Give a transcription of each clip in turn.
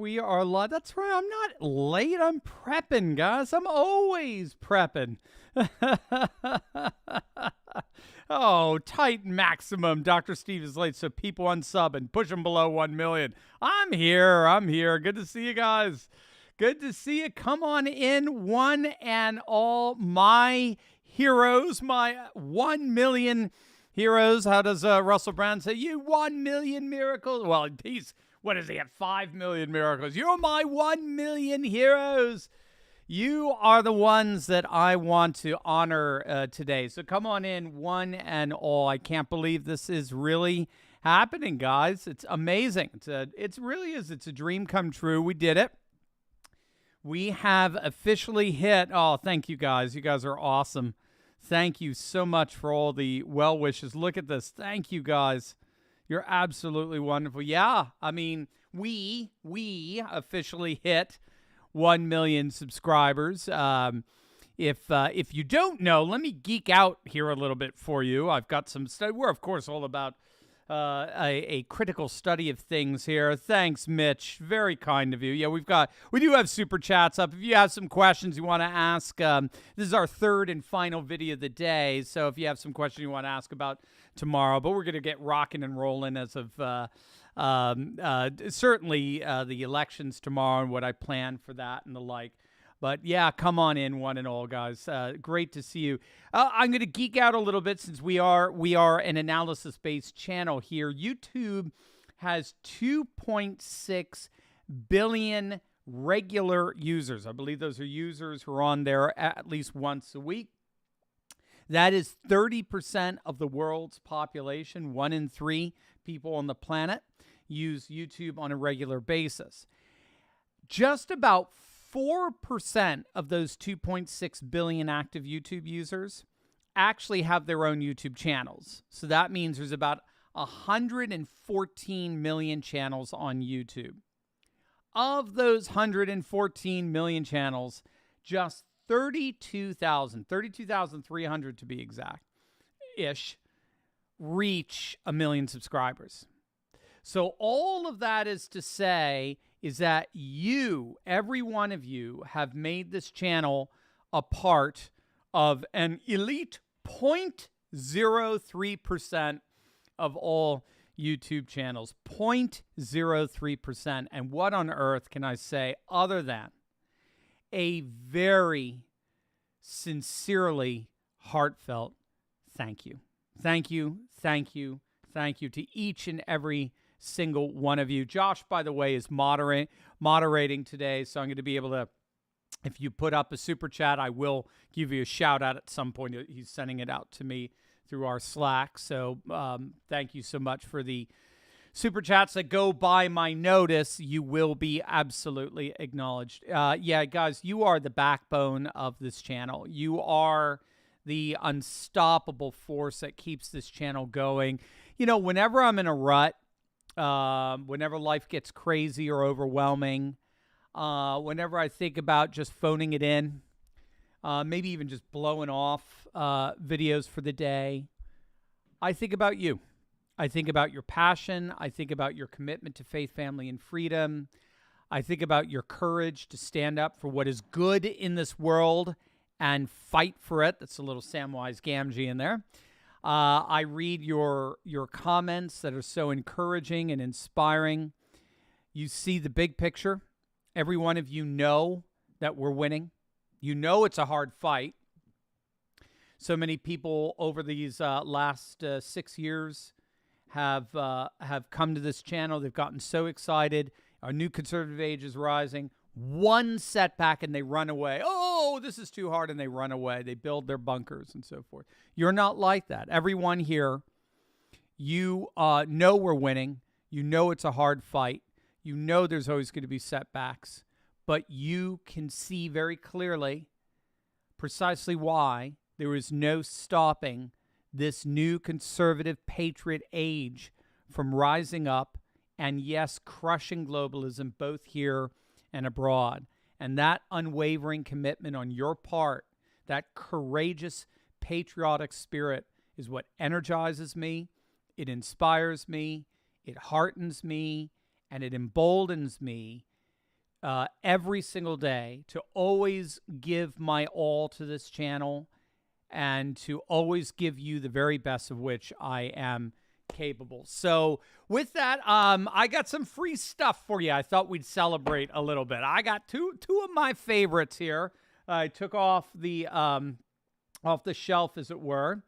We are live. That's right. I'm not late. I'm prepping, guys. I'm always prepping. Oh, tight maximum. Dr. Steve is late, so people unsub and push them below 1 million. I'm here. I'm here. Good to see you guys. Good to see you. Come on in, one and all. My heroes, my 1 million heroes. How does Russell Brand say? You 1 million miracles. Well, he's, what is he at? 5 million miracles. You're my 1 million heroes. You are the ones that I want to honor today. So come on in, one and all. I can't believe this is really happening, guys. It's amazing. It really is. It's a dream come true. We did it. We have officially hit. Oh, thank you, guys. You guys are awesome. Thank you so much for all the well wishes. Look at this. Thank you, guys. You're absolutely wonderful. Yeah, I mean, we officially hit 1 million subscribers. If you don't know, let me geek out here a little bit for you. I've got some study. We're, of course, all about a critical study of things here. Thanks, Mitch. Very kind of you. Yeah, we do have super chats up. If you have some questions you want to ask, this is our third and final video of the day. So if you have some questions you want to ask about tomorrow, but we're going to get rocking and rolling as of certainly the elections tomorrow and what I plan for that and the like. But yeah, come on in, one and all, guys. Great to see you. I'm going to geek out a little bit since we are an analysis-based channel here. YouTube has 2.6 billion regular users. I believe those are users who are on there at least once a week. That is 30% of the world's population. 1 in 3 people on the planet use YouTube on a regular basis. Just about 4% of those 2.6 billion active YouTube users actually have their own YouTube channels. So that means there's about 114 million channels on YouTube. Of those 114 million channels, just 32,300 to be exact, reach 1 million subscribers. So all of that is to say is that you, every one of you, have made this channel a part of an elite 0.03% of all YouTube channels. 0.03%. And what on earth can I say other than a very sincerely heartfelt thank you. Thank you, thank you, thank you to each and every single one of you. Josh, by the way, is moderating today, so I'm going to be able to, if you put up a super chat, I will give you a shout out at some point. He's sending it out to me through our Slack, so thank you so much for the super chats that go by my notice. You will be absolutely acknowledged. Yeah, guys, you are the backbone of this channel. You are the unstoppable force that keeps this channel going. You know, whenever I'm in a rut, whenever life gets crazy or overwhelming, whenever I think about just phoning it in, maybe even just blowing off videos for the day, I think about you. I think about your passion. I think about your commitment to faith, family, and freedom. I think about your courage to stand up for what is good in this world and fight for it. That's a little Samwise Gamgee in there. I read your comments that are so encouraging and inspiring. You see the big picture. Every one of you know that we're winning. You know it's a hard fight. So many people over these last 6 years have come to this channel. They've gotten so excited. Our new conservative age is rising. One setback and they run away. Oh, this is too hard, and they run away. They build their bunkers and so forth. You're not like that. Everyone here, you know we're winning. You know it's a hard fight. You know there's always going to be setbacks. But you can see very clearly precisely why there is no stopping this new conservative patriot age from rising up and, yes, crushing globalism both here and abroad. And that unwavering commitment on your part, that courageous patriotic spirit, is what energizes me, it inspires me, it heartens me, and it emboldens me every single day to always give my all to this channel and to always give you the very best of which I am capable. So with that, I got some free stuff for you. I thought we'd celebrate a little bit. I got two of my favorites here. I took off the shelf, as it were.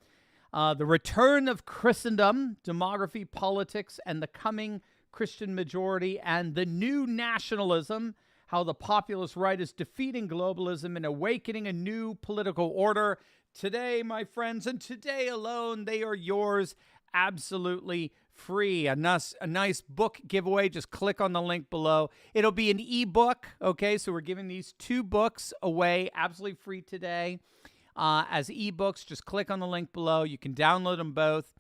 The Return of Christendom, Demography, Politics, and the Coming Christian Majority, and the New Nationalism, How the Populist Right is Defeating Globalism and Awakening a New Political Order. Today, my friends, and today alone, they are yours absolutely free. A nice book giveaway. Just click on the link below. It'll be an ebook, okay? So we're giving these 2 books away absolutely free today as ebooks. Just click on the link below. You can download them both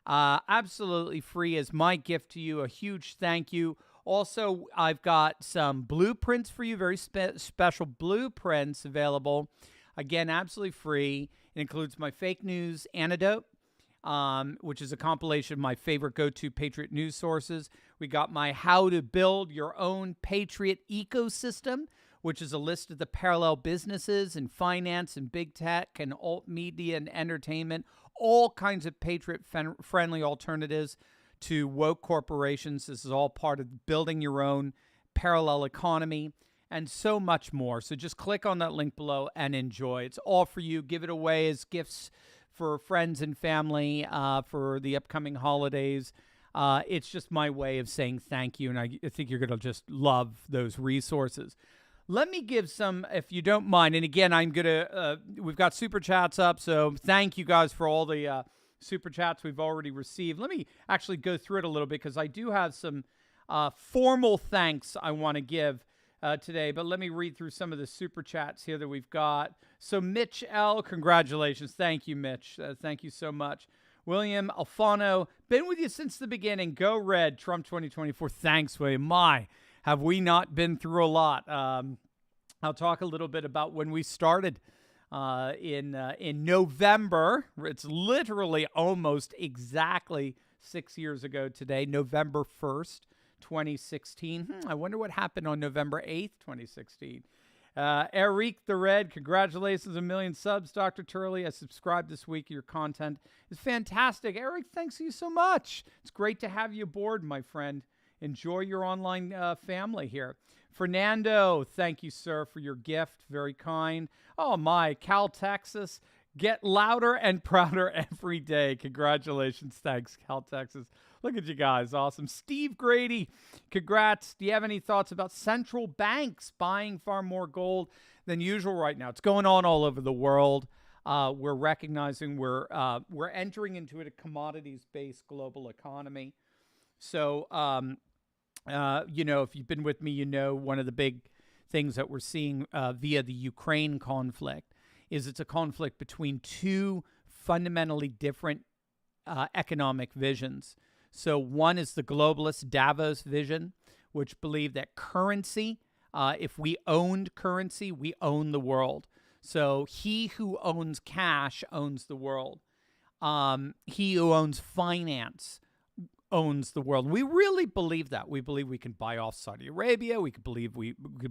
absolutely free as my gift to you. A huge thank you. Also, I've got some blueprints for you, very special blueprints available. Again, absolutely free. It includes my fake news antidote, which is a compilation of my favorite go-to Patriot news sources. We got my How to Build Your Own Patriot Ecosystem, which is a list of the parallel businesses in finance and big tech and alt media and entertainment, all kinds of Patriot-friendly alternatives to woke corporations. This is all part of building your own parallel economy and so much more. So just click on that link below and enjoy. It's all for you. Give it away as gifts for friends and family for the upcoming holidays. It's just my way of saying thank you, and I think you're going to just love those resources. Let me give some, if you don't mind, and again, we've got Super Chats up, so thank you guys for all the Super Chats we've already received. Let me actually go through it a little bit, because I do have some formal thanks I want to give today, but let me read through some of the Super Chats here that we've got. So Mitch L., congratulations. Thank you, Mitch. Thank you so much. William Alfano, been with you since the beginning. Go Red, Trump 2024. Thanks, William. My, have we not been through a lot? I'll talk a little bit about when we started in November. It's literally almost exactly 6 years ago today, November 1st, 2016. I wonder what happened on November 8th, 2016. Eric the Red, congratulations, 1 million subs. Dr. Turley, I subscribed this week. Your content is fantastic. Eric, thanks you so much. It's great to have you aboard, my friend. Enjoy your online family here. Fernando, thank you, sir, for your gift. Very kind. Oh, my. Cal, Texas. Get louder and prouder every day. Congratulations. Thanks, Cal, Texas. Look at you guys. Awesome. Steve Grady, congrats. Do you have any thoughts about central banks buying far more gold than usual right now? It's going on all over the world. We're recognizing we're entering into a commodities-based global economy. So, if you've been with me, one of the big things that we're seeing via the Ukraine conflict is it's a conflict between 2 fundamentally different economic visions. So one is the globalist Davos vision, which believed that currency, if we owned currency, we own the world. So he who owns cash owns the world. He who owns finance owns the world. We really believe that. We believe we can buy off Saudi Arabia. We could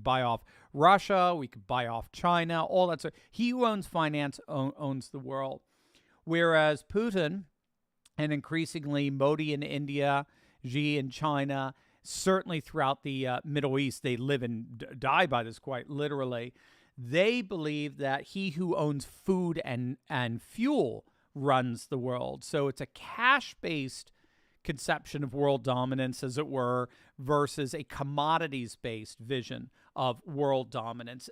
buy off Russia. We could buy off China. All that stuff. He who owns finance owns the world. Whereas Putin and increasingly Modi in India, Xi in China, certainly throughout the Middle East, they live and die by this quite literally. They believe that he who owns food and fuel runs the world. So it's a cash-based conception of world dominance, as it were, versus a commodities-based vision of world dominance.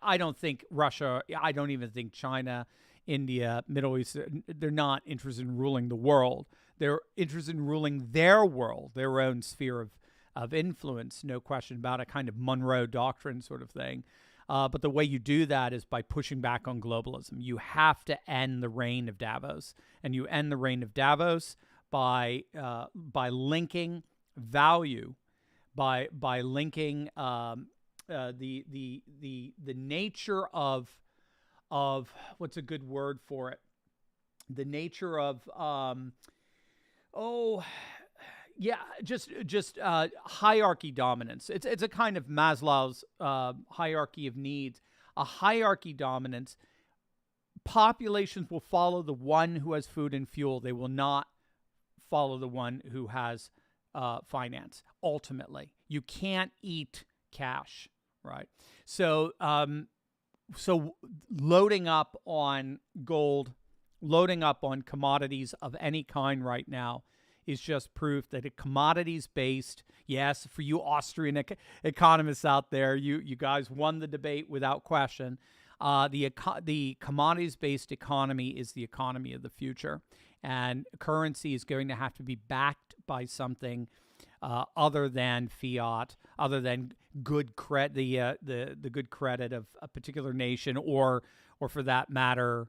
I don't think Russia, I don't even think China, India, Middle East, they're not interested in ruling the world. They're interested in ruling their world, their own sphere of influence, no question about it, kind of Monroe Doctrine sort of thing. But the way you do that is by pushing back on globalism. You have to end the reign of Davos, and you end the reign of Davos by linking value, by linking the nature of what's a good word for it? The nature of Yeah, just hierarchy dominance. It's a kind of Maslow's hierarchy of needs. A hierarchy dominance. Populations will follow the one who has food and fuel. They will not follow the one who has finance. Ultimately, you can't eat cash, right? So, so loading up on gold, loading up on commodities of any kind right now is just proof that a commodities-based, yes, for you Austrian economists out there, you guys won the debate without question. The commodities-based economy is the economy of the future, and currency is going to have to be backed by something other than fiat, other than good the good credit of a particular nation, or for that matter,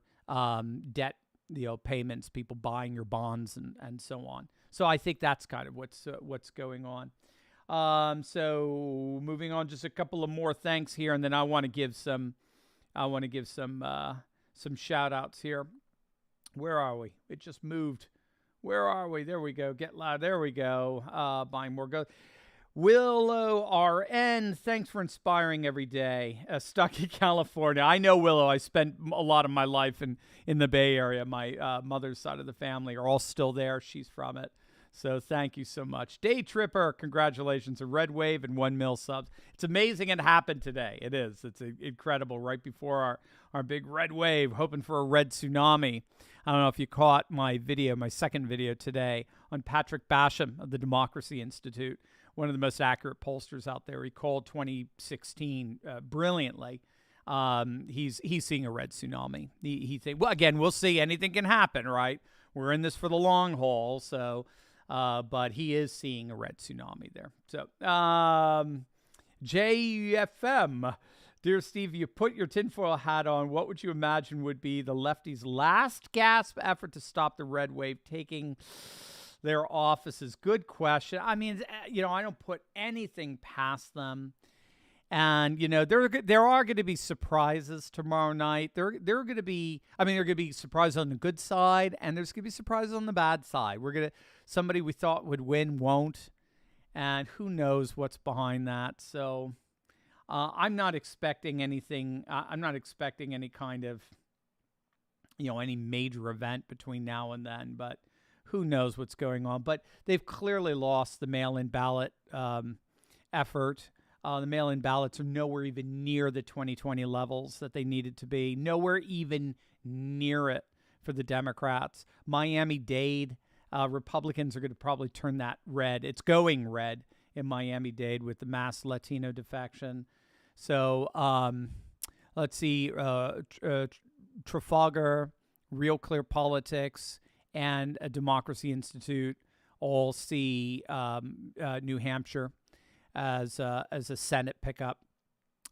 debt, payments, people buying your bonds and so on. So I think that's kind of what's going on. So moving on, just a couple of more thanks here, and then I want to give some shout outs here. Where are we? It just moved. Where are we? There we go. Get loud. There we go. Buying more go. Willow RN, thanks for inspiring every day. Stuck in California. I know, Willow. I spent a lot of my life in the Bay Area. My mother's side of the family are all still there. She's from it. So thank you so much. Day Tripper, congratulations. A red wave and 1 mil subs. It's amazing it happened today. It is. It's incredible. Right before our big red wave, hoping for a red tsunami. I don't know if you caught my second video today on Patrick Basham of the Democracy Institute, one of the most accurate pollsters out there. He called 2016 brilliantly. He's seeing a red tsunami. He thinks, well, again, we'll see. Anything can happen, right? We're in this for the long haul, so... but he is seeing a red tsunami there. So, JFM, dear Steve, you put your tinfoil hat on. What would you imagine would be the lefties' last gasp effort to stop the red wave taking their offices? Good question. I mean, I don't put anything past them. And, there are going to be surprises tomorrow night. There are going to be surprises on the good side, and there's going to be surprises on the bad side. Somebody we thought would win won't, and who knows what's behind that. So I'm not expecting anything. I'm not expecting any kind of, any major event between now and then, but who knows what's going on. But they've clearly lost the mail-in ballot effort. The mail-in ballots are nowhere even near the 2020 levels that they needed to be. Nowhere even near it for the Democrats. Miami-Dade, Republicans are going to probably turn that red. It's going red in Miami-Dade with the mass Latino defection. So let's see, Trafalgar, Real Clear Politics, and a Democracy Institute all see New Hampshire as a Senate pickup,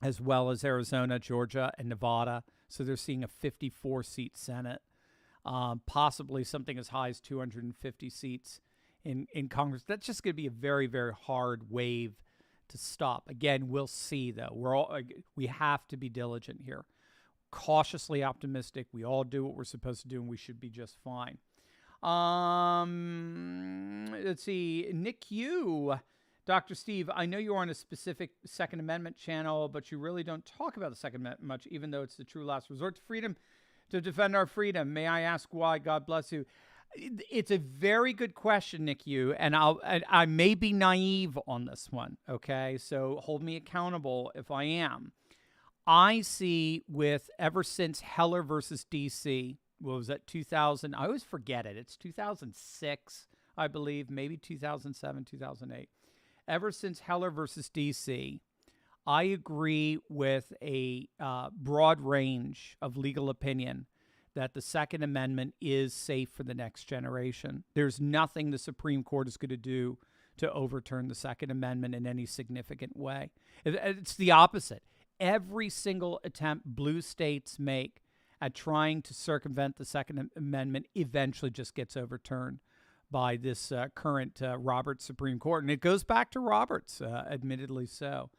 as well as Arizona, Georgia, and Nevada. So they're seeing a 54-seat Senate, possibly something as high as 250 seats in Congress. That's just going to be a very, very hard wave to stop. Again, we'll see, though. We have to be diligent here. Cautiously optimistic. We all do what we're supposed to do, and we should be just fine. Let's see. Nick Yu. Dr. Steve, I know you're on a specific Second Amendment channel, but you really don't talk about the Second Amendment much, even though it's the true last resort to freedom, to defend our freedom. May I ask why? God bless you. It's a very good question, Nick Yu, and I may be naive on this one, okay? So hold me accountable if I am. I see ever since Heller versus D.C., what was that, 2000? I always forget it. It's 2006, I believe, maybe 2007, 2008. Ever since Heller versus D.C., I agree with a broad range of legal opinion that the Second Amendment is safe for the next generation. There's nothing the Supreme Court is going to do to overturn the Second Amendment in any significant way. It's the opposite. Every single attempt blue states make at trying to circumvent the Second Amendment eventually just gets overturned by this current Roberts Supreme Court. And it goes back to Roberts, admittedly so.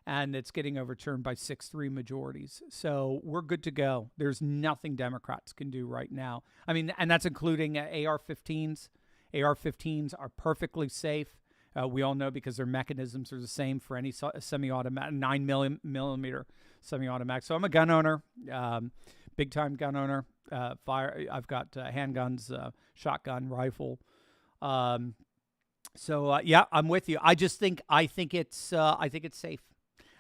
And it's getting overturned by 6-3 majorities. So we're good to go. There's nothing Democrats can do right now. I mean, and that's including AR-15s AR-15s are perfectly safe. We all know because their mechanisms are the same for any semi-automatic, 9mm semi-automatic. So I'm a gun owner, big-time gun owner. I've got handguns, shotgun, rifle. Yeah, I'm with you. I think it's safe.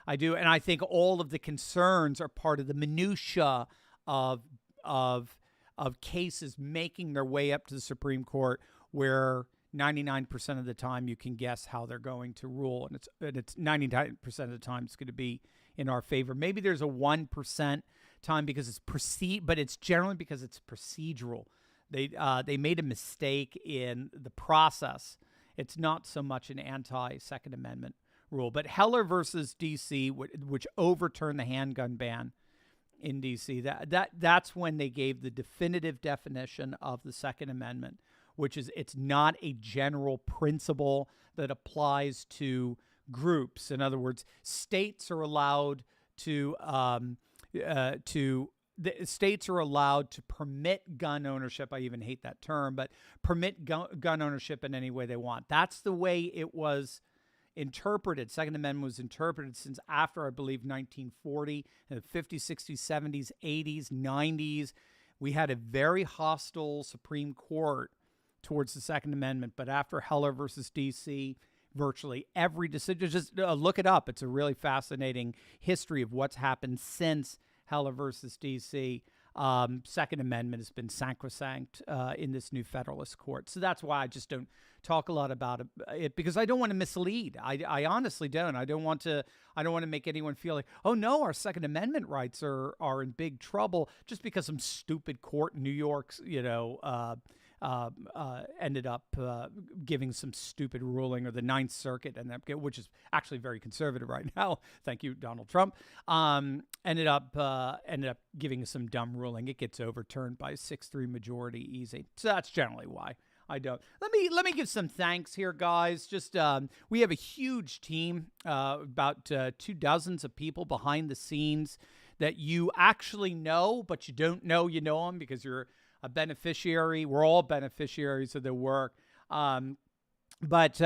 I do, and I think all of the concerns are part of the minutia of cases making their way up to the Supreme Court, where 99% of the time you can guess how they're going to rule, and it's 99% of the time it's going to be in our favor. Maybe there's a 1% time because it's but it's generally because it's procedural. They made a mistake in the process. It's not so much an anti-Second Amendment rule, but Heller versus D.C., which overturned the handgun ban in D.C., that's when they gave the definitive definition of the Second Amendment, which is it's not a general principle that applies to groups. In other words, states are allowed to states are allowed to permit gun ownership. I even hate that term, but permit gun ownership in any way they want. That's the way it was interpreted. Second Amendment was interpreted since after, I believe, 1940, in the 50s, 60s, 70s, 80s, 90s. We had a very hostile Supreme Court towards the Second Amendment, but after Heller versus D.C., virtually every decision, just look it up. It's a really fascinating history of what's happened since Heller versus D.C. Second Amendment has been sacrosanct in this new Federalist Court. So that's why I just don't talk a lot about it, because I don't want to mislead. I honestly don't. I don't want to make anyone feel like, oh no, our Second Amendment rights are in big trouble just because some stupid court in New York, ended up giving some stupid ruling, or the Ninth Circuit, which is actually very conservative right now. Thank you, Donald Trump. Ended up giving some dumb ruling. It gets overturned by a 6-3 majority easy. So that's generally why I don't. Let me give some thanks here, guys. Just we have a huge team, about 24 of people behind the scenes that you actually know, but you don't know you know them because you're a beneficiary. We're all beneficiaries of their work. But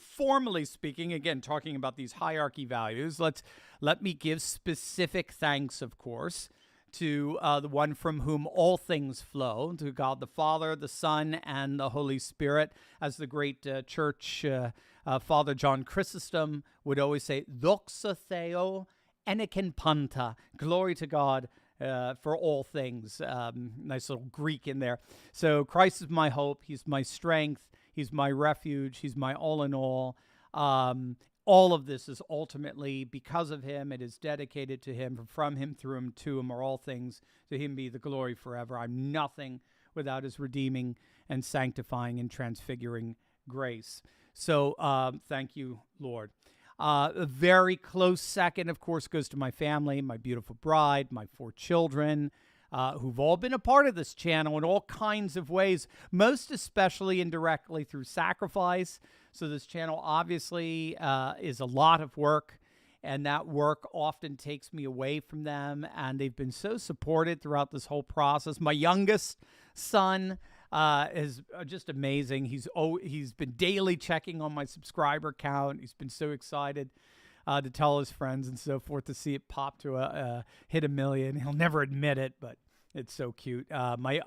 formally speaking, again, talking about these hierarchy values, let me give specific thanks, of course, to the one from whom all things flow, to God the Father, the Son, and the Holy Spirit. As the great church Father John Chrysostom would always say, doxa Theo eniken panta, glory to God, for all things. Nice little Greek in there. So Christ is my hope. He's my strength. He's my refuge. He's my all in all. All of this is ultimately because of him. It is dedicated to him, from him, through him, to him are all things. To him be the glory forever. I'm nothing without his redeeming and sanctifying and transfiguring grace. So thank you, Lord. A very close second, of course, goes to my family, my beautiful bride, my 4 children, who've all been a part of this channel in all kinds of ways, most especially indirectly through sacrifice. So this channel obviously is a lot of work, and that work often takes me away from them, and they've been so supported throughout this whole process. My youngest son is just amazing. He's been daily checking on my subscriber count. He's been so excited to tell his friends and so forth, to see it pop to hit 1 million. He'll never admit it, but it's so cute. My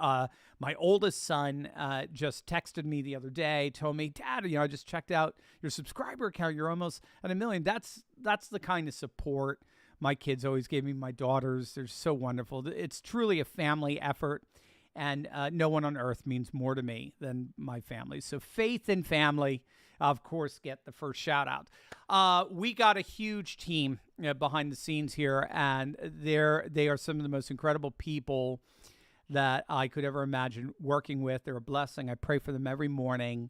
oldest son just texted me the other day, told me, Dad, I just checked out your subscriber count. You're almost at 1 million. That's the kind of support my kids always gave me. My daughters, they're so wonderful. It's truly a family effort. And no one on earth means more to me than my family. So faith and family, of course, get the first shout out. We got a huge team behind the scenes here, and they are some of the most incredible people that I could ever imagine working with. They're a blessing. I pray for them every morning.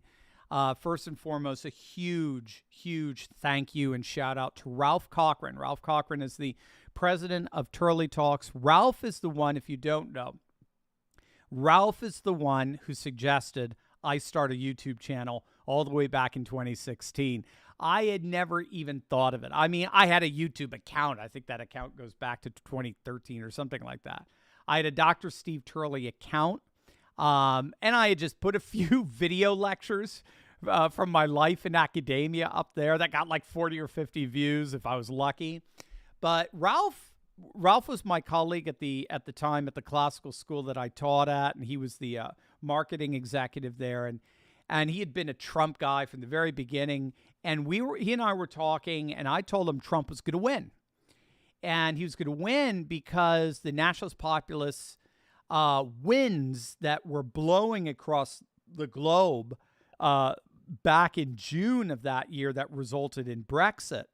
First and foremost, a huge, huge thank you and shout out to Ralph Cochran. Ralph Cochran is the president of Turley Talks. Ralph is the one, if you don't know, Ralph is the one who suggested I start a YouTube channel all the way back in 2016. I had never even thought of it. I mean, I had a YouTube account. I think that account goes back to 2013 or something like that. I had a Dr. Steve Turley account. And I had just put a few video lectures from my life in academia up there that got like 40 or 50 views if I was lucky. But Ralph was my colleague at the time at the classical school that I taught at, and he was the marketing executive there, and he had been a Trump guy from the very beginning. And he and I were talking, and I told him Trump was going to win, and he was going to win because the nationalist populace winds that were blowing across the globe back in June of that year that resulted in Brexit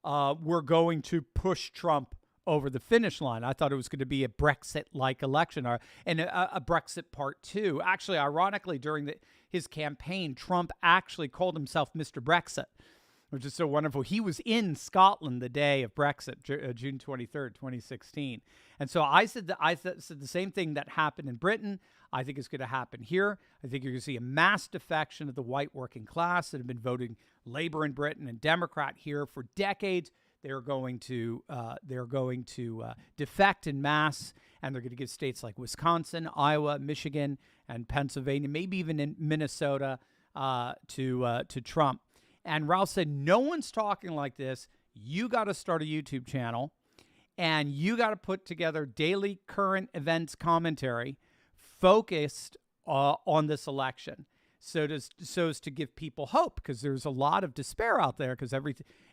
were going to push Trump over the finish line. I thought it was going to be a Brexit-like election, and a Brexit Part 2. Actually, ironically, during his campaign, Trump actually called himself Mr. Brexit, which is so wonderful. He was in Scotland the day of Brexit, June 23rd, 2016. And so I said the same thing that happened in Britain. I think it's going to happen here. I think you're going to see a mass defection of the white working class that have been voting Labor in Britain and Democrat here for decades. They're going to defect in mass, and they're going to give states like Wisconsin, Iowa, Michigan, and Pennsylvania, maybe even in Minnesota, to Trump. And Ralph said, no one's talking like this. You got to start a YouTube channel, and you got to put together daily current events commentary focused on this election, so as to give people hope, because there's a lot of despair out there, because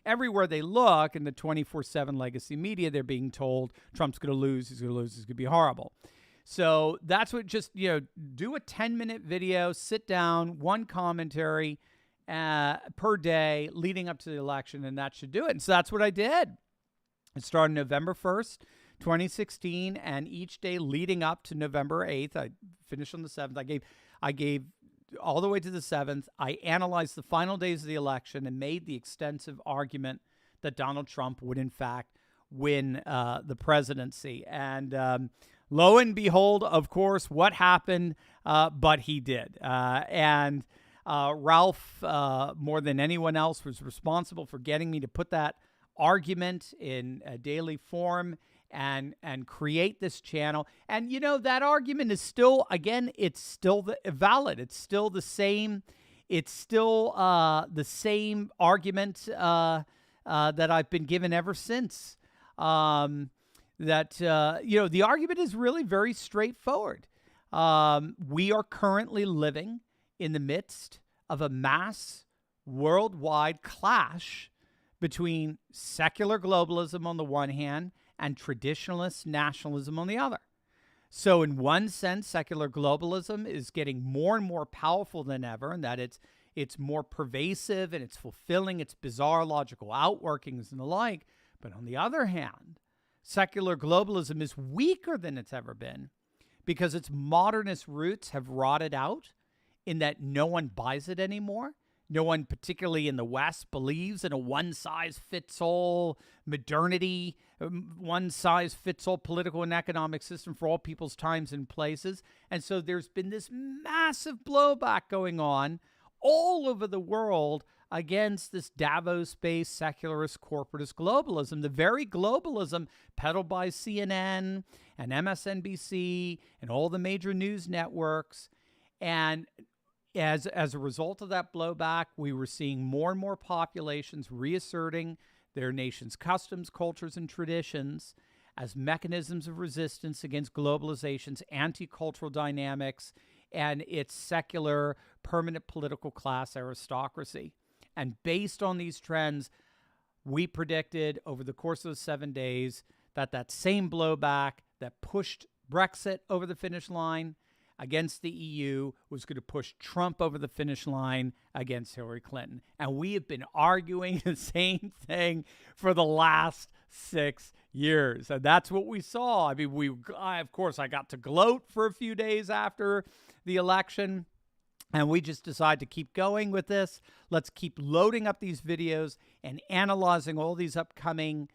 everywhere they look in the 24/7 legacy media, they're being told Trump's going to lose, he's going to lose, it's going to be horrible. So that's what, just, do a 10-minute video, sit down, one commentary per day leading up to the election, and that should do it. And so that's what I did. It started November 1st, 2016, and each day leading up to November 8th, I finished on the 7th. I gave all the way to the 7th. I analyzed the final days of the election and made the extensive argument that Donald Trump would, in fact, win the presidency. And lo and behold, of course, what happened? But he did. And Ralph, more than anyone else, was responsible for getting me to put that argument in a daily form and create this channel. And, that argument is still, again, it's still valid. It's still the same. It's still the same argument that I've been given ever since. The argument is really very straightforward. We are currently living in the midst of a mass worldwide clash between secular globalism on the one hand and traditionalist nationalism on the other. So in one sense, secular globalism is getting more and more powerful than ever, and that it's more pervasive and it's fulfilling its bizarre logical outworkings and the like. But on the other hand, secular globalism is weaker than it's ever been because its modernist roots have rotted out, in that no one buys it anymore. No one, particularly in the West, believes in a one-size-fits-all modernity, one-size-fits-all political and economic system for all people's times and places. And so there's been this massive blowback going on all over the world against this Davos-based secularist corporatist globalism, the very globalism peddled by CNN and MSNBC and all the major news networks. And as a result of that blowback, we were seeing more and more populations reasserting their nation's customs, cultures, and traditions as mechanisms of resistance against globalization's anti-cultural dynamics and its secular, permanent political class aristocracy. And based on these trends, we predicted over the course of the 7 days that same blowback that pushed Brexit over the finish line against the EU was going to push Trump over the finish line against Hillary Clinton. And we have been arguing the same thing for the last 6 years. And that's what we saw. I mean, of course, I got to gloat for a few days after the election, and we just decided to keep going with this. Let's keep loading up these videos and analyzing all these upcoming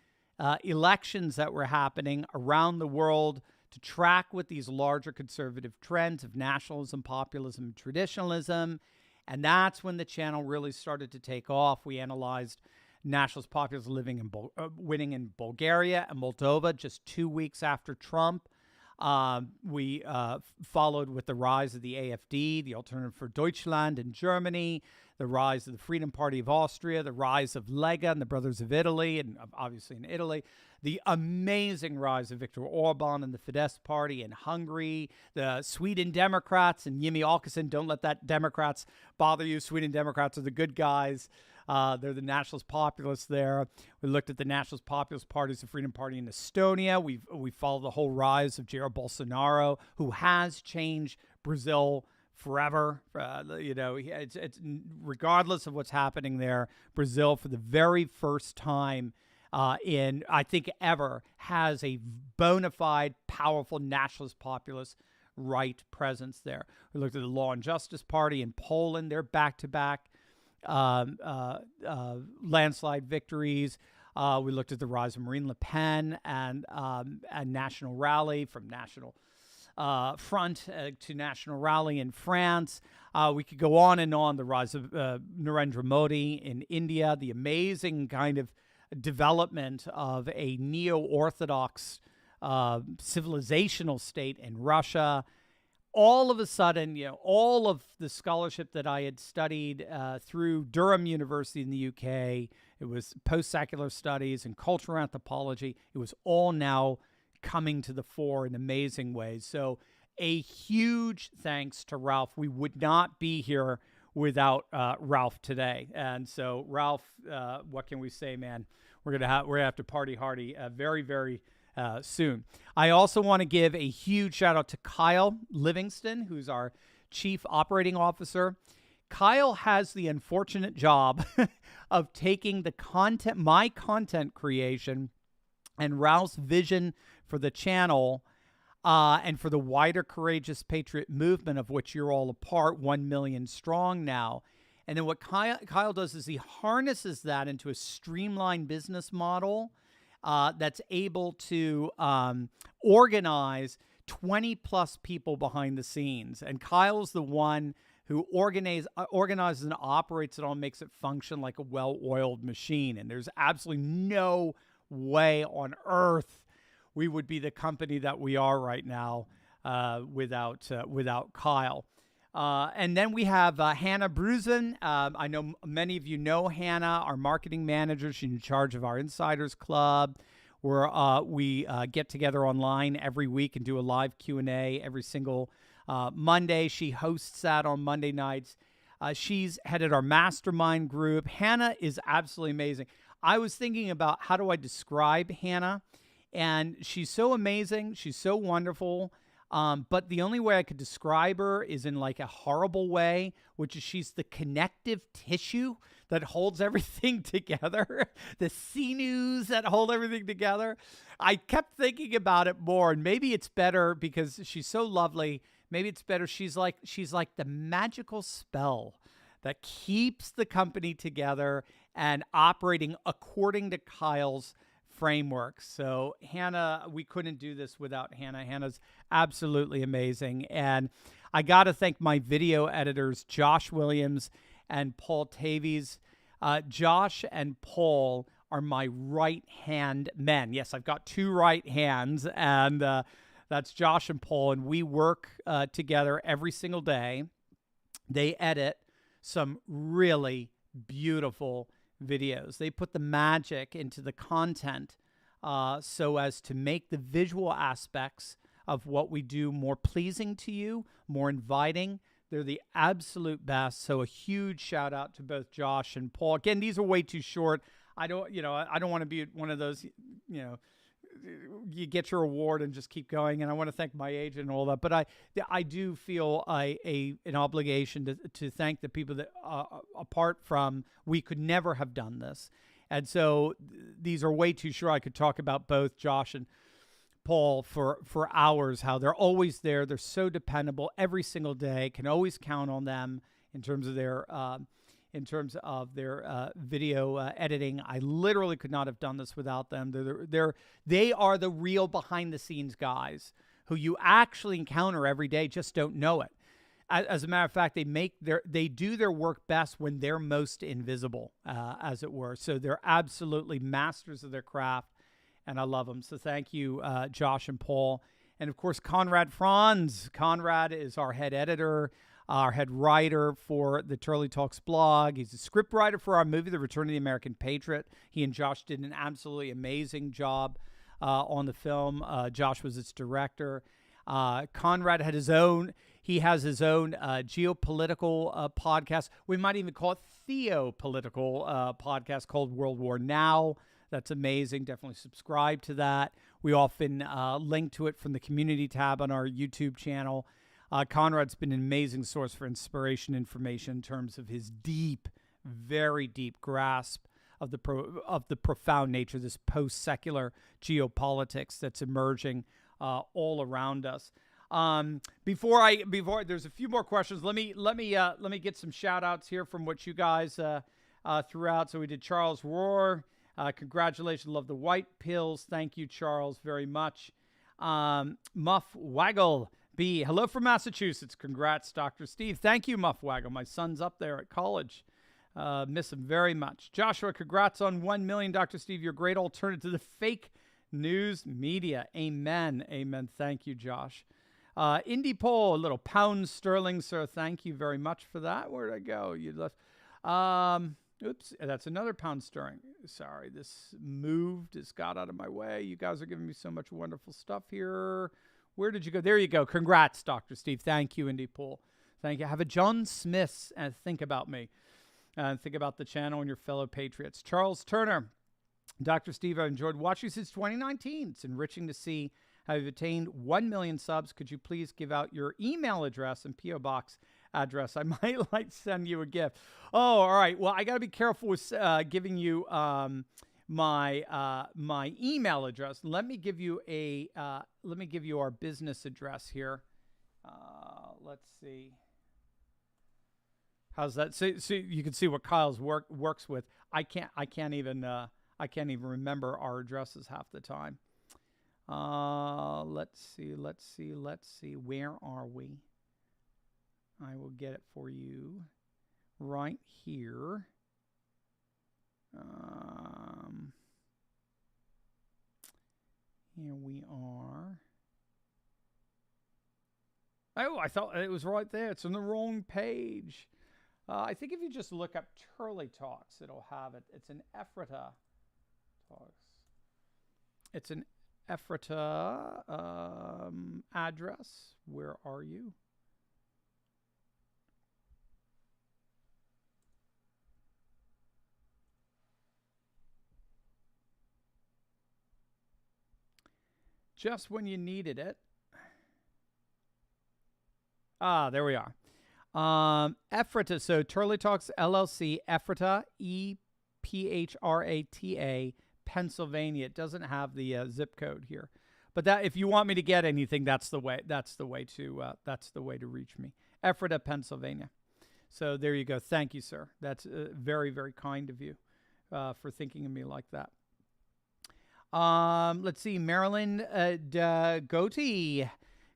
elections that were happening around the world to track with these larger conservative trends of nationalism, populism, and traditionalism. And that's when the channel really started to take off. We analyzed nationalist populists winning in Bulgaria and Moldova just 2 weeks after Trump. We followed with the rise of the AfD, the Alternative for Deutschland in Germany, the rise of the Freedom Party of Austria, the rise of Lega and the Brothers of Italy, and obviously in Italy, the amazing rise of Viktor Orban and the Fidesz Party in Hungary, the Sweden Democrats and Jimmy Åkesson. Don't let that Democrats bother you. Sweden Democrats are the good guys. They're the Nationalist Populists there. We looked at the Nationalist Populist Parties, the Freedom Party in Estonia. We followed the whole rise of Jair Bolsonaro, who has changed Brazil forever. It's regardless of what's happening there, Brazil for the very first time in, I think, ever, has a bona fide, powerful nationalist populist right presence there. We looked at the Law and Justice Party in Poland. They're back-to-back landslide victories. We looked at the rise of Marine Le Pen and National Rally, from National Front to National Rally in France. We could go on and on. The rise of Narendra Modi in India, the amazing kind of development of a neo-Orthodox civilizational state in Russia. All of a sudden, all of the scholarship that I had studied through Durham University in the UK, it was post-secular studies and cultural anthropology, it was all now coming to the fore in amazing ways. So a huge thanks to Ralph. We would not be here without Ralph today. And so, Ralph, what can we say, man? We're gonna have to party hardy very, very soon. I also want to give a huge shout out to Kyle Livingston, who's our Chief Operating Officer. Kyle has the unfortunate job of taking my content creation and Ralph's vision for the channel and for the wider Courageous Patriot movement, of which you're all a part, 1 million strong now. And then what Kyle does is he harnesses that into a streamlined business model that's able to organize 20 plus people behind the scenes. And Kyle's the one who organizes and operates it all, makes it function like a well-oiled machine. And there's absolutely no way on earth we would be the company that we are right now without Kyle. And then we have Hannah Brusen. I know many of you know Hannah, our marketing manager. She's in charge of our Insiders Club, where we get together online every week and do a live Q&A every single Monday. She hosts that on Monday nights. She's headed our mastermind group. Hannah is absolutely amazing. I was thinking about how do I describe Hannah, and she's so amazing. She's so wonderful. But the only way I could describe her is in like a horrible way, which is she's the connective tissue that holds everything together, the sinews that hold everything together. I kept thinking about it more, and maybe it's better because she's so lovely. Maybe it's better. She's like the magical spell that keeps the company together and operating according to Kyle's framework. So Hannah, we couldn't do this without Hannah. Hannah's absolutely amazing. And I got to thank my video editors, Josh Williams and Paul Tavies. Josh and Paul are my right-hand men. Yes, I've got two right hands, and that's Josh and Paul, and we work together every single day. They edit some really beautiful videos. They put the magic into the content so as to make the visual aspects of what we do more pleasing to you, more inviting. They're the absolute best. So a huge shout out to both Josh and Paul. Again, these are way too short. I don't want to be one of those, you get your award and just keep going. And I want to thank my agent and all that. But I do feel an obligation to thank the people that, apart from, we could never have done this. And so these are way too short. I could talk about both Josh and Paul for hours, how they're always there. They're so dependable every single day. Can always count on them in terms of their video editing. I literally could not have done this without them. They are the real behind the scenes guys who you actually encounter every day, just don't know it. As a matter of fact, they do their work best when they're most invisible, as it were. So they're absolutely masters of their craft, and I love them. So thank you, Josh and Paul. And of course, Conrad Franz. Conrad is our head editor, our head writer for the Turley Talks blog. He's a script writer for our movie, The Return of the American Patriot. He and Josh did an absolutely amazing job on the film. Josh was its director. Conrad had he has his own geopolitical podcast. We might even call it theopolitical podcast called World War Now. That's amazing. Definitely subscribe to that. We often link to it from the community tab on our YouTube channel. Conrad's been an amazing source for inspiration, information in terms of his deep, very deep grasp of the profound nature of this post-secular geopolitics that's emerging all around us. Before there's a few more questions. Let me get some shout outs here from what you guys threw out. So we did Charles Rohr. Congratulations. Love the white pills. Thank you, Charles, very much. Muff Waggle B. Hello from Massachusetts. Congrats, Dr. Steve. Thank you, Muff Waggle. My son's up there at college. Miss him very much. Joshua, congrats on 1 million. Dr. Steve, you're a great alternative to the fake news media. Amen. Amen. Thank you, Josh. Indy Poll, a little pound sterling, sir. Thank you very much for that. Where'd I go? You left. Oops, that's another pound sterling. Sorry, this moved. It's got out of my way. You guys are giving me so much wonderful stuff here. Where did you go? There you go. Congrats, Dr. Steve. Thank you, Indy Pool. Thank you. Have a John Smith's and think about me. And think about the channel and your fellow patriots. Charles Turner. Dr. Steve, I've enjoyed watching you since 2019. It's enriching to see how you've attained 1 million subs. Could you please give out your email address and P.O. Box address? I might like to send you a gift. Oh, all right. Well, I got to be careful with giving you my email address. Let me give you our business address here. Let's see. How's that? So you can see what Kyle's works with. I can't even remember our addresses half the time. Let's see. Where are we? I will get it for you right here. Here we are. Oh, I thought it was right there. It's on the wrong page. I think if you just look up Turley Talks, it'll have it. It's an Ephrata Talks. It's an Ephrata address. Where are you? Just when you needed it. There we are. Ephrata, so Turley Talks LLC, Ephrata, Ephrata, Pennsylvania. It doesn't have the zip code here, but that if you want me to get anything, that's the way to reach me. Ephrata, Pennsylvania. So there you go. Thank you, sir. That's very, very kind of you for thinking of me like that. Let's see, Marilyn Goatee.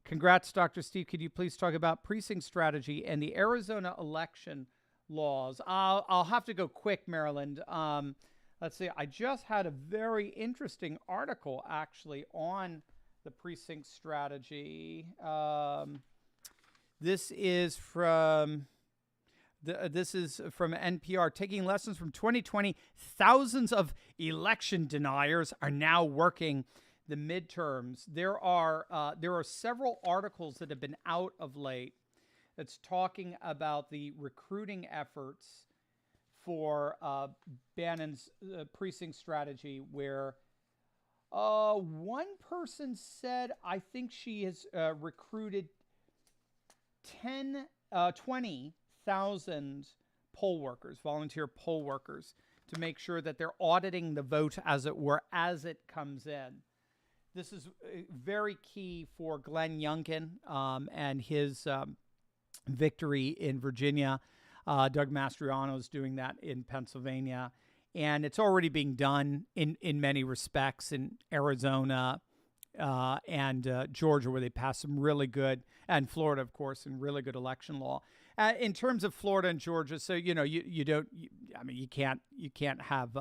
Congrats, Dr. Steve. Could you please talk about precinct strategy and the Arizona election laws? I'll have to go quick, Maryland. Let's see. I just had a very interesting article, actually, on the precinct strategy. This is from NPR. Taking lessons from 2020, thousands of election deniers are now working the midterms. There are several articles that have been out of late that's talking about the recruiting efforts for Bannon's precinct strategy, where one person said, I think she has recruited 20,000 poll workers, volunteer poll workers, to make sure that they're auditing the vote, as it were, as it comes in. This is very key for Glenn Youngkin and his victory in Virginia. Doug Mastriano is doing that in Pennsylvania. And it's already being done in many respects in Arizona and Georgia, where they passed some really good, and Florida, of course, in really good election law. In terms of Florida and Georgia, so, you can't have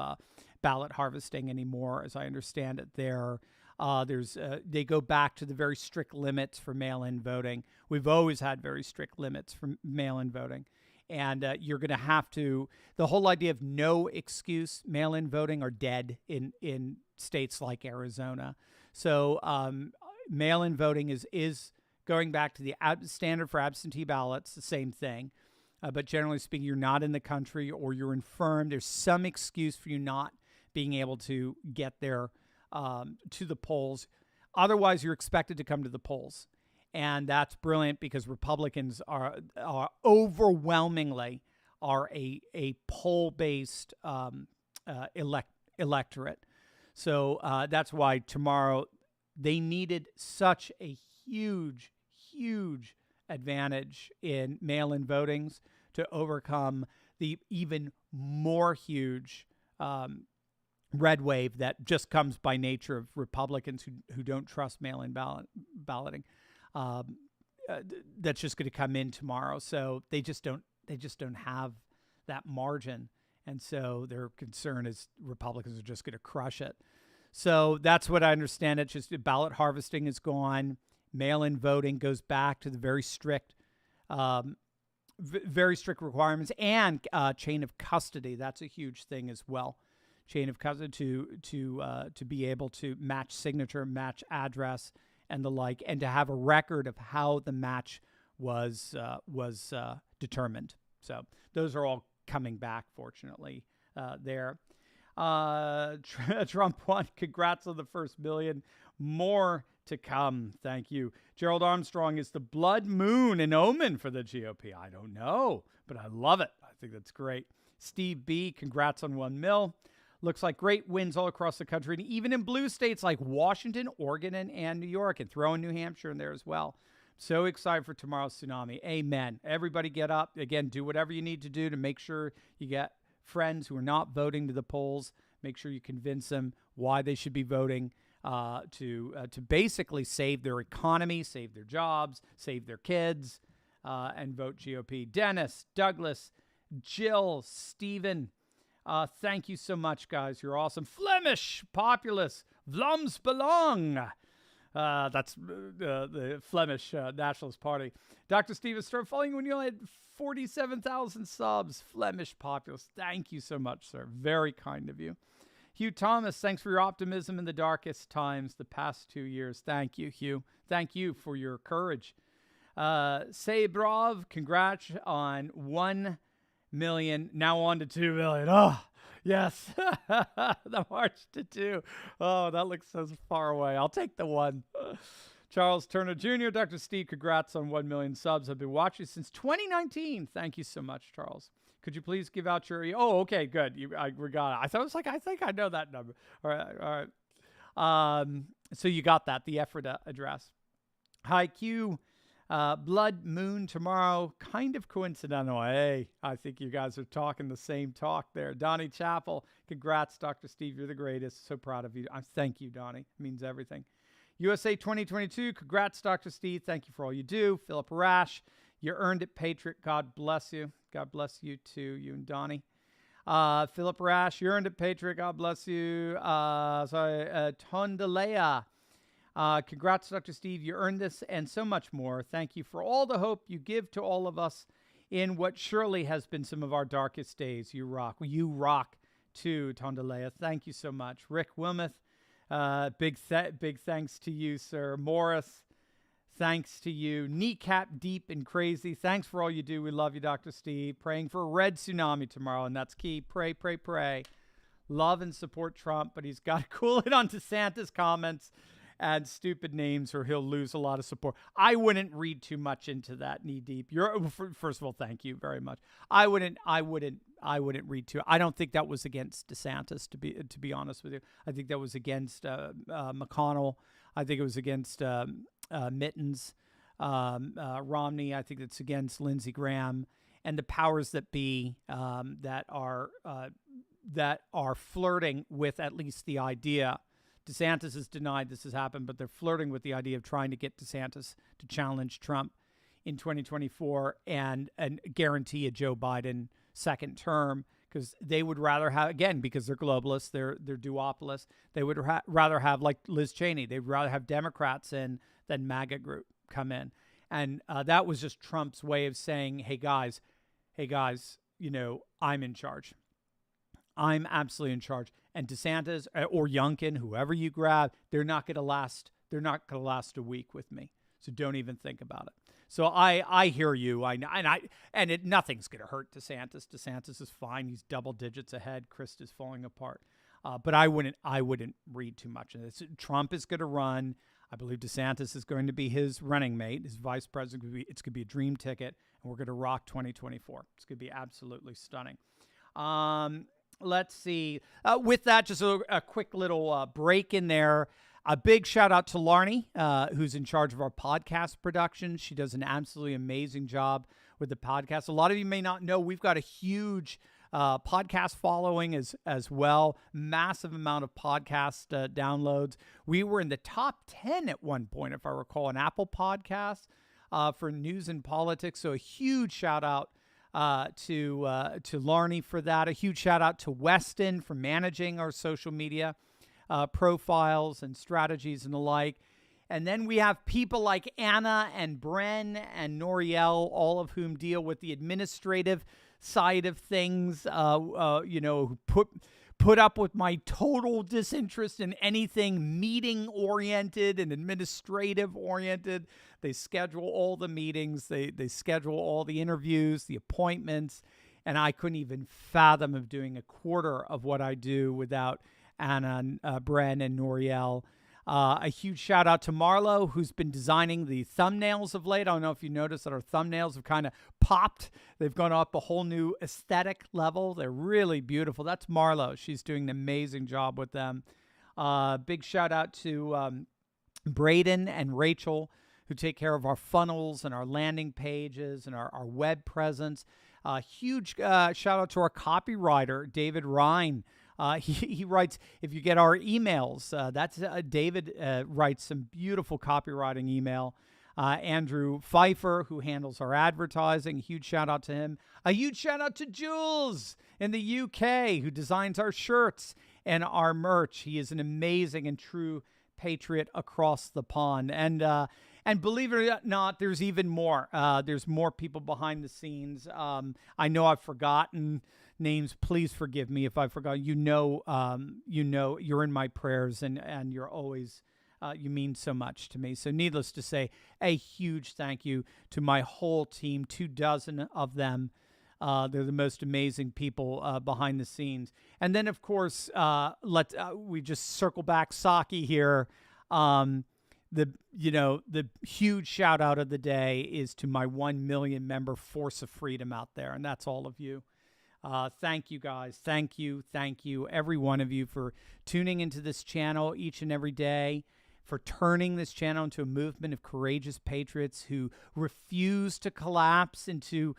ballot harvesting anymore, as I understand it there. They go back to the very strict limits for mail-in voting. We've always had very strict limits for mail-in voting. And you're going to have to, the whole idea of no excuse mail-in voting are dead in states like Arizona. So mail-in voting is going back to the standard for absentee ballots, the same thing. But generally speaking, you're not in the country or you're infirm. There's some excuse for you not being able to get there to the polls. Otherwise, you're expected to come to the polls. And that's brilliant because Republicans are overwhelmingly a poll-based electorate. So that's why tomorrow they needed such a huge advantage in mail-in votings to overcome the even more huge red wave that just comes by nature of Republicans who don't trust mail-in balloting. That's just going to come in tomorrow. So they just don't have that margin. And so their concern is Republicans are just going to crush it. So that's what I understand. It's just ballot harvesting is gone. Mail-in voting goes back to the very strict requirements, and chain of custody. That's a huge thing as well. Chain of custody to be able to match signature, match address, and the like, and to have a record of how the match was determined. So those are all coming back, fortunately, there. Trump won. Congrats on the first million. More to come. Thank you. Gerald Armstrong, is the blood moon an omen for the GOP? I don't know, but I love it. I think that's great. Steve B., congrats on 1 mil. Looks like great wins all across the country, and even in blue states like Washington, Oregon, and New York, and throw in New Hampshire in there as well. So excited for tomorrow's tsunami. Amen. Everybody get up. Again, do whatever you need to do to make sure you get friends who are not voting to the polls. Make sure you convince them why they should be voting to basically save their economy, save their jobs, save their kids, and vote GOP. Dennis, Douglas, Jill, Stephen, thank you so much, guys. You're awesome. Flemish populace, Vlaams belong. That's the Flemish Nationalist Party. Dr. Stevens, start following when you only had 47,000 subs. Flemish populace. Thank you so much, sir. Very kind of you. Hugh Thomas, thanks for your optimism in the darkest times the past 2 years. Thank you, Hugh. Thank you for your courage. Say Brav, congrats on 1 million, now on to 2 million. Oh, yes. The march to 2. Oh, that looks so far away. I'll take the 1. Charles Turner Jr., Dr. Steve, congrats on 1 million subs. I've been watching since 2019. Thank you so much, Charles. Could you please give out your... Oh, okay, good. I got it. I think I know that number. All right. So you got that, the Ephrata address. Hi, Q. Blood moon tomorrow. Kind of coincidental. Hey, I think you guys are talking the same talk there. Donnie Chappell, congrats, Dr. Steve. You're the greatest. So proud of you. Thank you, Donnie. It means everything. USA 2022, congrats, Dr. Steve. Thank you for all you do. Philip Rash, you earned it, Patriot. God bless you. God bless you too, you and Donnie. Philip Rash, you earned it, Patriot. God bless you. Tondalea. Congrats, Dr. Steve. You earned this and so much more. Thank you for all the hope you give to all of us in what surely has been some of our darkest days. You rock. You rock too, Tondalea. Thank you so much. Rick Wilmoth, big thanks to you, sir. Morris, thanks to you. Kneecap deep and crazy. Thanks for all you do. We love you, Dr. Steve. Praying for a red tsunami tomorrow, and that's key. Pray, pray, pray. Love and support Trump, but he's got to cool it on DeSantis comments and stupid names or he'll lose a lot of support. I wouldn't read too much into that, knee deep. First of all, thank you very much. I wouldn't read too. I don't think that was against DeSantis, to be honest with you. I think that was against McConnell. I think it was against Mittens, Romney. I think it's against Lindsey Graham and the powers that be that are flirting with at least the idea. DeSantis has denied this has happened, but they're flirting with the idea of trying to get DeSantis to challenge Trump in 2024 and guarantee a Joe Biden second term, because they would rather have, again, because they're globalists, they're duopolists, they would rather have, like Liz Cheney, they'd rather have Democrats in than MAGA group come in. And that was just Trump's way of saying, hey guys, I'm in charge. I'm absolutely in charge. And DeSantis or Youngkin, whoever you grab, they're not going to last a week with me. So don't even think about it. So I hear you. Nothing's going to hurt DeSantis. DeSantis is fine. He's double digits ahead. Krista's falling apart. But I wouldn't read too much into this. Trump is going to run. I believe DeSantis is going to be his running mate, his vice president. It's going to be a dream ticket, and we're going to rock 2024. It's going to be absolutely stunning. Let's see. With that, just a quick little break in there. A big shout out to Larnie, who's in charge of our podcast production. She does an absolutely amazing job with the podcast. A lot of you may not know we've got a huge podcast following as well. Massive amount of podcast downloads. We were in the top 10 at one point, if I recall, on Apple Podcasts for news and politics. So a huge shout out to Larnie for that. A huge shout out to Weston for managing our social media profiles and strategies and the like. And then we have people like Anna and Bren and Noriel, all of whom deal with the administrative side of things, who put up with my total disinterest in anything meeting-oriented and administrative-oriented. They schedule all the meetings. They schedule all the interviews, the appointments, and I couldn't even fathom of doing a quarter of what I do without Anna, Bren, and Noriel. A huge shout out to Marlo, who's been designing the thumbnails of late. I don't know if you noticed that our thumbnails have kind of popped. They've gone up a whole new aesthetic level. They're really beautiful. That's Marlo. She's doing an amazing job with them. Big shout out to Braden and Rachel, who take care of our funnels and our landing pages and our web presence. Huge shout out to our copywriter, David Ryan. He writes, if you get our emails, that's David writes some beautiful copywriting email. Andrew Pfeiffer, who handles our advertising, huge shout out to him. A huge shout out to Jules in the UK, who designs our shirts and our merch. He is an amazing and true patriot across the pond. And believe it or not, there's even more. There's more people behind the scenes. I know I've forgotten names. Please forgive me if I forgot. You're in my prayers, and you're always, you mean so much to me. So needless to say, a huge thank you to my whole team, 24 of them. They're the most amazing people behind the scenes. And then, of course, we just circle back Saki here. The huge shout out of the day is to my 1 million member Force of Freedom out there. And that's all of you. Thank you guys. Thank you. Every one of you for tuning into this channel each and every day, for turning this channel into a movement of courageous patriots who refuse to collapse into,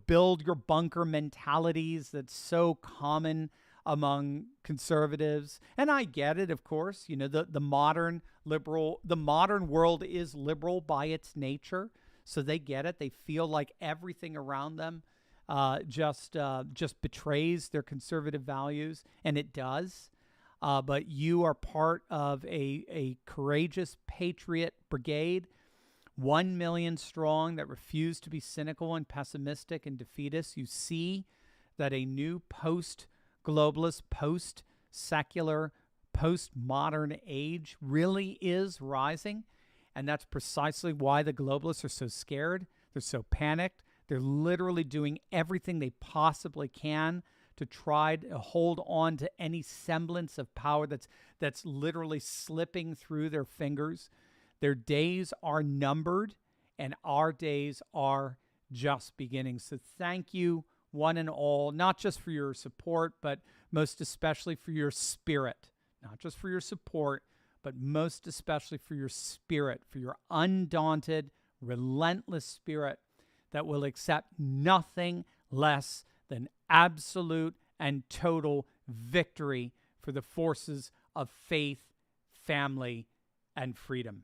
build your bunker mentalities that's so common among conservatives. And I get it, of course. The modern world is liberal by its nature. So they get it. They feel like everything around them just betrays their conservative values, and it does. But you are part of a courageous patriot brigade, 1 million strong, that refuse to be cynical and pessimistic and defeatist. You see that a new post-globalist, post-secular, post-modern age really is rising, and that's precisely why the globalists are so scared. They're so panicked. They're literally doing everything they possibly can to try to hold on to any semblance of power that's literally slipping through their fingers. Their days are numbered, and our days are just beginning. So thank you, one and all, not just for your support, but most especially for your spirit. Not just for your support, but most especially for your spirit, for your undaunted, relentless spirit that will accept nothing less than absolute and total victory for the forces of faith, family, and freedom.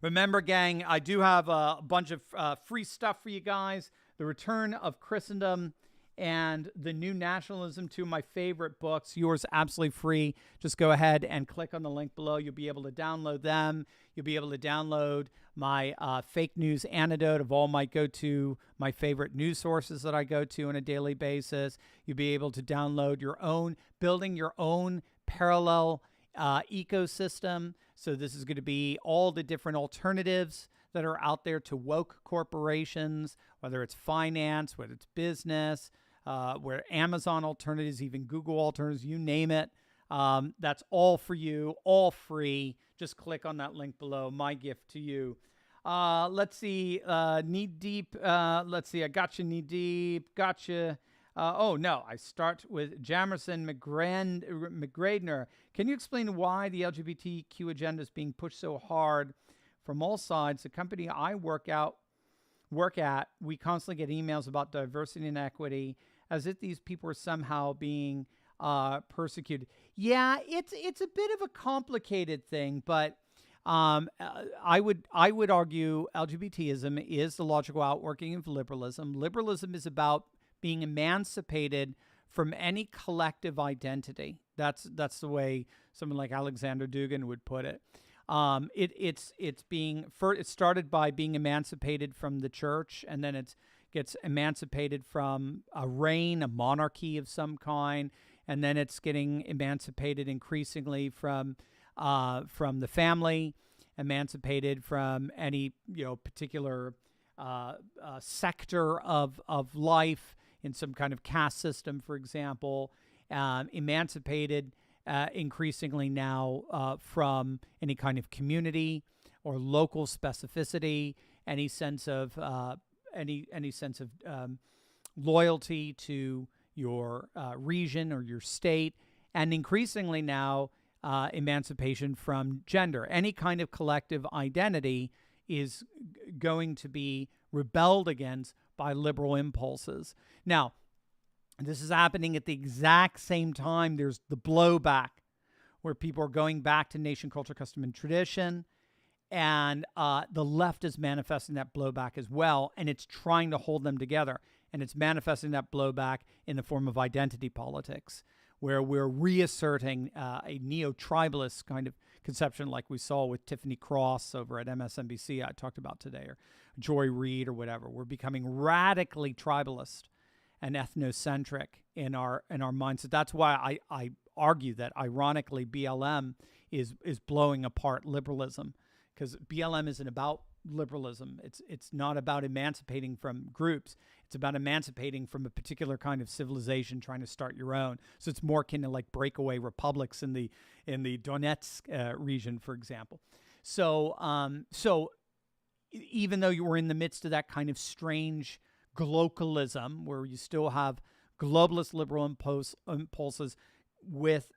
Remember, gang, I do have a bunch of free stuff for you guys. The Return of Christendom and The New Nationalism, two of my favorite books. Yours absolutely free. Just go ahead and click on the link below. You'll be able to download them. You'll be able to download my fake news antidote of all my favorite news sources that I go to on a daily basis. You'll be able to download building your own parallel ecosystem. So this is going to be all the different alternatives that are out there to woke corporations, whether it's finance, whether it's business, where Amazon alternatives, even Google alternatives, you name it. That's all for you, all free. Just click on that link below. My gift to you. Let's see. Knee deep. Let's see. I got you, knee deep. Got you. I start with Jamerson McGradner. Can you explain why the LGBTQ agenda is being pushed so hard from all sides? The company I work at, we constantly get emails about diversity and equity, as if these people are somehow being persecuted. Yeah, it's a bit of a complicated thing, but I would argue LGBTism is the logical outworking of liberalism. Liberalism is about being emancipated from any collective identity. That's the way someone like Alexander Dugin would put it. It started by being emancipated from the church, and then it gets emancipated from a reign, a monarchy of some kind, and then it's getting emancipated increasingly from the family, emancipated from any particular sector of life in some kind of caste system, for example, emancipated increasingly now from any kind of community or local specificity, any sense of loyalty to your region or your state, and increasingly now emancipation from gender. Any kind of collective identity is going to be rebelled against by liberal impulses. Now, this is happening at the exact same time there's the blowback, where people are going back to nation, culture, custom, and tradition. And the left is manifesting that blowback as well, and it's trying to hold them together. And it's manifesting that blowback in the form of identity politics, where we're reasserting a neo-tribalist kind of conception like we saw with Tiffany Cross over at MSNBC I talked about today, or Joy Reid or whatever. We're becoming radically tribalist and ethnocentric in our mindset. That's why I argue that, ironically, BLM is blowing apart liberalism, because BLM isn't about liberalism. It's not about emancipating from groups. It's about emancipating from a particular kind of civilization, trying to start your own. So it's more akin to like breakaway republics in the Donetsk region, for example. So even though you were in the midst of that kind of strange globalism, where you still have globalist liberal impulses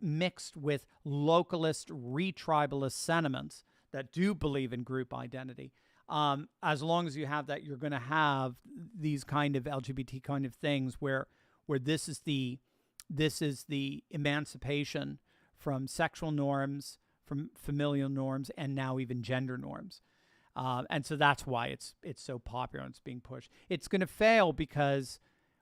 mixed with localist, retribalist sentiments that do believe in group identity. As long as you have that, you're going to have these kind of LGBT kind of things where this is the emancipation from sexual norms, from familial norms, and now even gender norms. And so that's why it's so popular and it's being pushed. It's going to fail because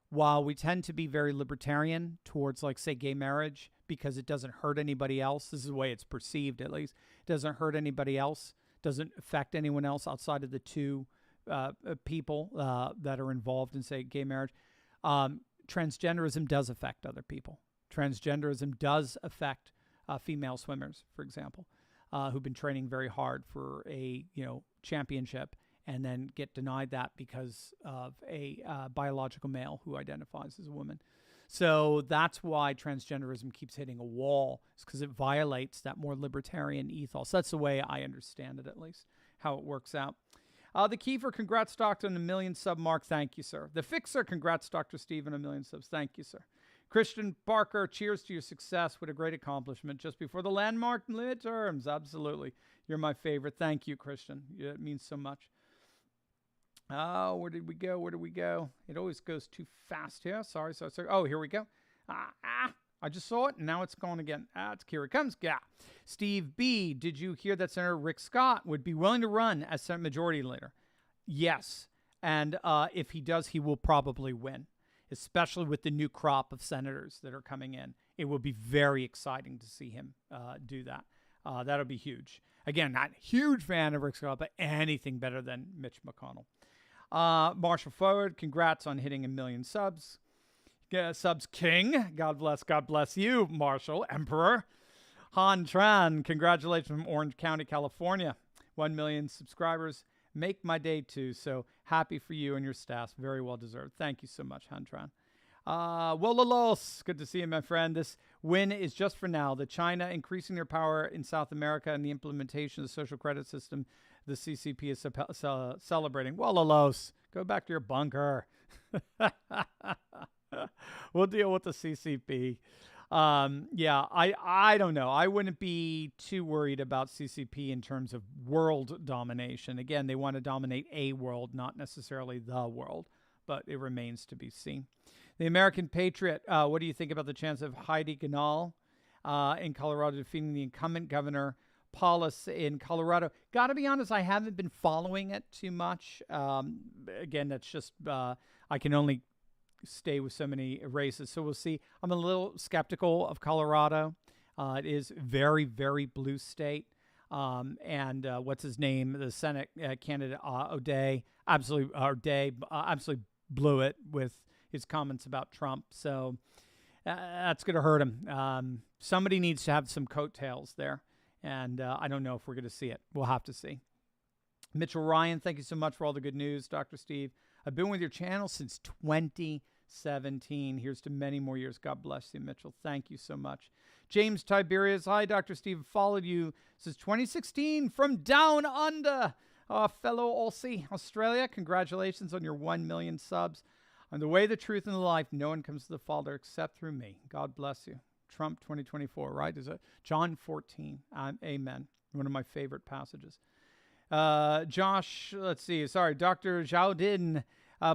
while we tend to be very libertarian towards, like, say, gay marriage, because it doesn't hurt anybody else, this is the way it's perceived at least, it doesn't hurt anybody else, doesn't affect anyone else outside of the two people that are involved in, say, gay marriage. Transgenderism does affect other people. Transgenderism does affect female swimmers, for example, who've been training very hard for a championship and then get denied that because of a biological male who identifies as a woman. So that's why transgenderism keeps hitting a wall. It's because it violates that more libertarian ethos. That's the way I understand it, at least, how it works out. The Kiefer, congrats, Doctor, on the 1 million sub mark. Thank you, sir. The Fixer, congrats, Dr. Steve, on 1 million subs. Thank you, sir. Christian Barker, cheers to your success. What a great accomplishment just before the landmark midterms. Absolutely. You're my favorite. Thank you, Christian. It means so much. Oh, where did we go? It always goes too fast here. Sorry. Oh, here we go. I just saw it, and now it's gone again. Here it comes. Yeah. Steve B., did you hear that Senator Rick Scott would be willing to run as Senate Majority Leader? Yes. And if he does, he will probably win. especially with the new crop of senators that are coming in. It will be very exciting to see him do that. That'll be huge. Again, not a huge fan of Rick Scott, but anything better than Mitch McConnell. Marshall Forward, congrats on hitting 1 million subs. Subs King, God bless you, Marshall, Emperor. Han Tran, congratulations from Orange County, California. 1 million subscribers. Make my day too. So happy for you and your staff. Very well deserved. Thank you so much, Han Tran. Wolalos, good to see you, my friend. This win is just for now. The China increasing their power in South America and the implementation of the social credit system the CCP is celebrating. Wolalos, go back to your bunker. We'll deal with the CCP. Yeah, I don't know. I wouldn't be too worried about CCP in terms of world domination. Again, they want to dominate a world, not necessarily the world, but it remains to be seen. The American Patriot, what do you think about the chance of Heidi Ganahl in Colorado defeating the incumbent governor Paulus in Colorado? Got to be honest, I haven't been following it too much. Again, that's just, I can only stay with so many races. So we'll see. I'm a little skeptical of Colorado. It is very, very blue state. And what's his name? The Senate candidate, O'Day, absolutely blew it with his comments about Trump. So that's going to hurt him. Somebody needs to have some coattails there. And I don't know if we're going to see it. We'll have to see. Mitchell Ryan, thank you so much for all the good news, Dr. Steve. I've been with your channel since 2017. Here's to many more years. God bless you, Mitchell. Thank you so much. James Tiberius, hi, Dr. Steve. Followed you since 2016 from down under. Fellow Aussie, Australia, congratulations on your 1 million subs. On the way, the truth, and the life, no one comes to the Father except through me. God bless you. Trump 2024, right? Is it John 14? Amen. One of my favorite passages. Josh, let's see. Sorry, Dr. Zhaodin,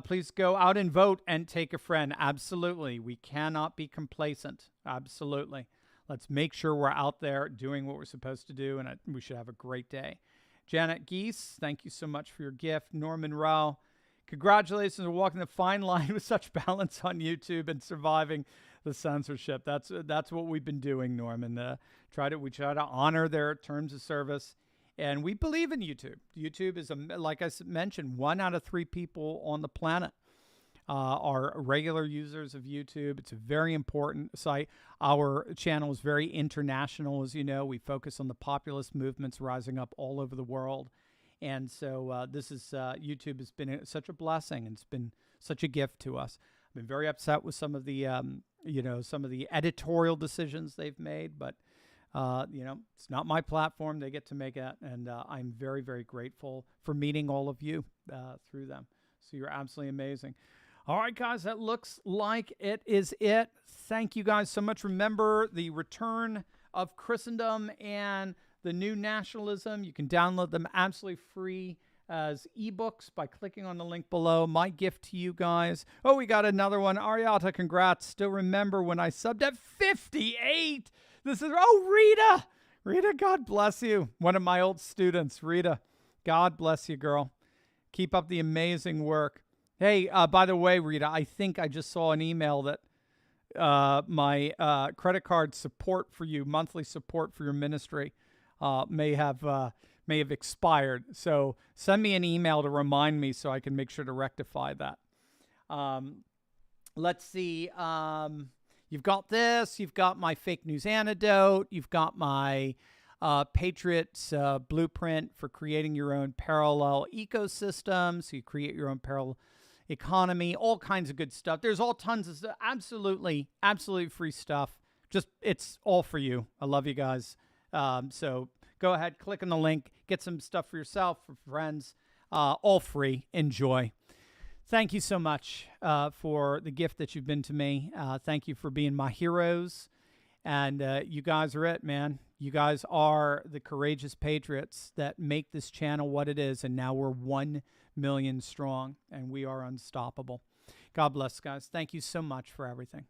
please go out and vote and take a friend. Absolutely. We cannot be complacent. Absolutely. Let's make sure we're out there doing what we're supposed to do, and we should have a great day. Janet Geese, thank you so much for your gift. Norman Rao, congratulations on walking the fine line with such balance on YouTube and surviving the censorship. That's what we've been doing, Norman. We try to honor their terms of service, and we believe in YouTube. YouTube is, like I mentioned, 1 out of 3 people on the planet are regular users of YouTube. It's a very important site. Our channel is very international, as you know. We focus on the populist movements rising up all over the world. And so this is YouTube has been such a blessing, and it's been such a gift to us. I've been very upset with some of the some of the editorial decisions they've made, but it's not my platform. They get to make it, and I'm very, very grateful for meeting all of you through them. So you're absolutely amazing. All right, guys, that looks like it is it. Thank you guys so much. Remember the return of Christendom and the new nationalism. You can download them absolutely free as ebooks by clicking on the link below. My gift to you guys. Oh, we got another one. Ariata, congrats. Still remember when I subbed at 58. This is, Rita. Rita, God bless you. One of my old students, Rita. God bless you, girl. Keep up the amazing work. Hey, by the way, Rita, I think I just saw an email that my credit card support for you, monthly support for your ministry, may have expired. So send me an email to remind me so I can make sure to rectify that. Let's see. You've got this. You've got my fake news antidote. You've got my Patriots blueprint for creating your own parallel ecosystem. So you create your own parallel economy, all kinds of good stuff. There's all tons of stuff. Absolutely free stuff. Just, it's all for you. I love you guys. So go ahead, click on the link, get some stuff for yourself, for friends, all free. Enjoy. Thank you so much for the gift that you've been to me. Thank you for being my heroes. And you guys are it, man. You guys are the courageous patriots that make this channel what it is. And now we're 1 million strong, and we are unstoppable. God bless, guys. Thank you so much for everything.